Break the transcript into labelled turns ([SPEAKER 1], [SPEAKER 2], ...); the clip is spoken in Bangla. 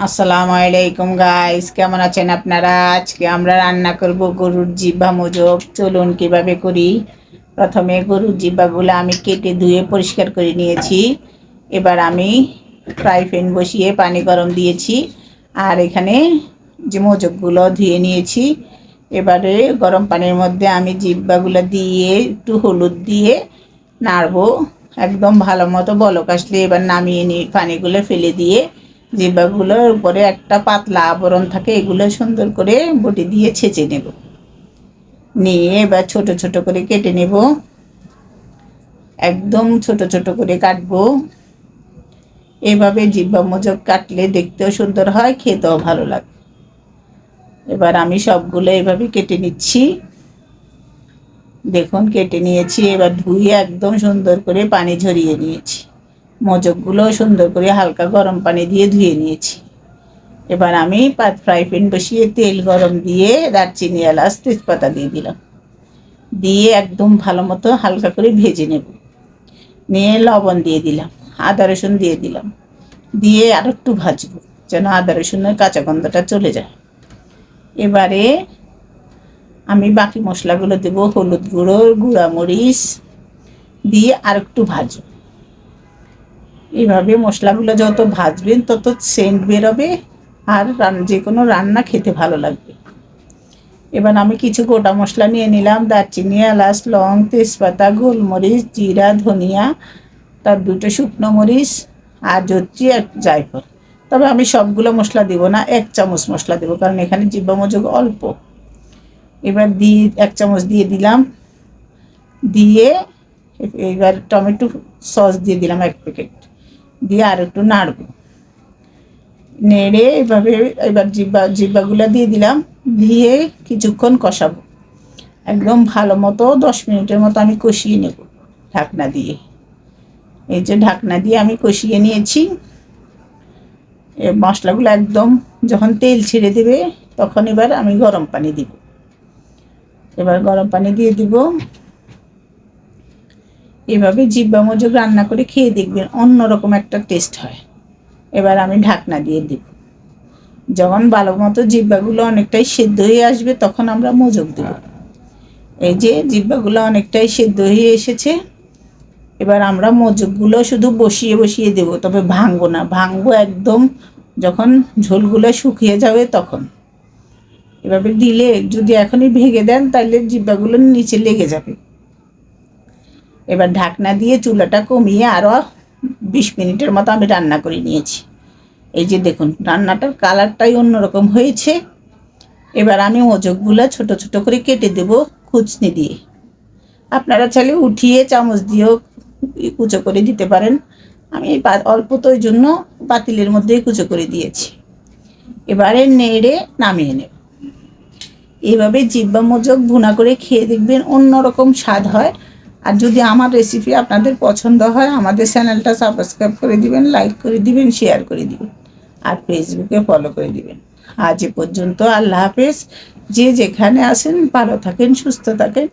[SPEAKER 1] আসসালামু আলাইকুম গাইস, কেমন আছেন আপনারা? আজকে আমরা রান্না করব গরুর জিহ্বা মোজক। চলুন কিভাবে করি। প্রথমে গরুর জিহ্বাগুলো আমি কেটে ধুয়ে পরিষ্কার করে নিয়েছি। এবার আমি ফ্রাই প্যান বসিয়ে পানি গরম দিয়েছি, আর এখানে যে মোজকগুলো ধুয়ে নিয়েছি। এবারে গরম পানির মধ্যে আমি জিহ্বাগুলো দিয়ে একটু হলুদ দিয়ে নাড়বো। একদম ভালো মতো বলক আসলে এবার নামিয়ে নিয়ে পানিগুলো ফেলে দিয়ে জিহ্বাগুলোর উপরে একটা পাতলা আবরণ থাকে, এগুলো সুন্দর করে বটি দিয়ে ছেঁচে নেব। নিয়ে এবার ছোট ছোট করে কেটে নেব, একদম ছোট ছোট করে কাটবো। এভাবে জিহ্বা মোজক কাটলে দেখতেও সুন্দর হয়, খেতেও ভালো লাগে। এবার আমি সবগুলো এভাবে কেটে নিচ্ছি। দেখুন কেটে নিয়েছি। এবার ধুয়ে একদম সুন্দর করে পানি ঝরিয়ে নিয়েছি। মোজকগুলো সুন্দর করে হালকা গরম পানি দিয়ে ধুয়ে নিয়েছি। এবার আমি ফ্রাই প্যান বসিয়ে তেল গরম দিয়ে দারচিনি, এলাচ, তেজপাতা দিয়ে দিলাম। দিয়ে একদম ভালো মতো হালকা করে ভেজে নেব। নিয়ে লবণ দিয়ে দিলাম, আদা রসুন দিয়ে দিলাম, দিয়ে আর একটু ভাজবো যেন আদা রসুনের কাঁচা গন্ধটা চলে যায়। এবারে আমি বাকি মশলাগুলো দেবো, হলুদ গুঁড়ো, গুঁড়া মরিচ দিয়ে আর একটু ভাজবো। এইভাবে মশলাগুলো যত ভাজবেন তত সেন্ট বেরোবে, আর যে কোনো রান্না খেতে ভালো লাগবে। এবার আমি কিছু গোটা মশলা নিয়ে নিলাম, দারচিনি, এলাচ, লং, তেজপাতা, গোলমরিচ, জিরা, ধনিয়া, তার দুটো শুকনো মরিচ আর জত্রি আর জায়ফল। তবে আমি সবগুলো মশলা দেবো না, 1 চামচ মশলা দেবো, কারণ এখানে জিহ্বা মোজক অল্প। এবার দিয়ে 1 চামচ দিয়ে দিলাম। দিয়ে এবার টমেটো সস দিয়ে দিলাম 1 প্যাকেট, দিয়ে আর একটু নাড়বো। নেড়ে এভাবে এবার জিহ্বাগুলো দিয়ে দিলাম, দিয়ে কিছুক্ষণ কষাবো। একদম ভালো মতো 10 মিনিটের মতো আমি কষিয়ে নেব ঢাকনা দিয়ে। এই যে ঢাকনা দিয়ে আমি কষিয়ে নিয়েছি। মশলাগুলো একদম যখন তেল ছেড়ে দেবে তখন এবার আমি গরম পানি দিব। এবার গরম পানি দিয়ে দিব। এভাবে জিহ্বা মোজক রান্না করে খেয়ে দেখবেন, অন্যরকম একটা টেস্ট হয়। এবার আমি ঢাকনা দিয়ে দিব। যখন ভালো মতো জিহ্বাগুলো অনেকটাই সেদ্ধ হয়ে আসবে তখন আমরা মোজক দেব। এই যে জিহ্বাগুলো অনেকটাই সেদ্ধ হয়ে এসেছে। এবার আমরা মোজকগুলো শুধু বসিয়ে বসিয়ে দেব, তবে ভাঙবো না। ভাঙবো একদম যখন ঝোলগুলো শুকিয়ে যাবে তখন। এভাবে দিলে যদি এখনই ভেঙে দেন তাহলে জিহ্বাগুলো নিচে লেগে যাবে। এবার ঢাকনা দিয়ে চুলাটা কমিয়ে আরও 20 মিনিটের মতো আমি রান্না করে নিয়েছি। এই যে দেখুন রান্নাটার কালারটাই অন্যরকম হয়েছে। এবার আমি মোজকগুলো ছোট ছোট করে কেটে দেব কুচনি দিয়ে। আপনারা চাইলে উঠিয়ে চামচ দিয়েও কুচো করে দিতে পারেন। আমি অল্প তো ওই জন্য পাতিলের মধ্যে কুচো করে দিয়েছি। এবারে নেড়ে নামিয়ে নেব। এইভাবে জিহ্বা মোজক ভুনা করে খেয়ে দেখবেন, অন্যরকম স্বাদ হয়। আর যদি আমার রেসিপি আপনাদের পছন্দ হয়, আমাদের চ্যানেলটা সাবস্ক্রাইব করে দিবেন, লাইক করে দিবেন, শেয়ার করে দিবেন, আর ফেসবুকে ফলো করে দিবেন। আজ এ পর্যন্ত, আল্লাহ হাফেজ। যে যেখানে আছেন ভালো থাকেন, সুস্থ থাকেন।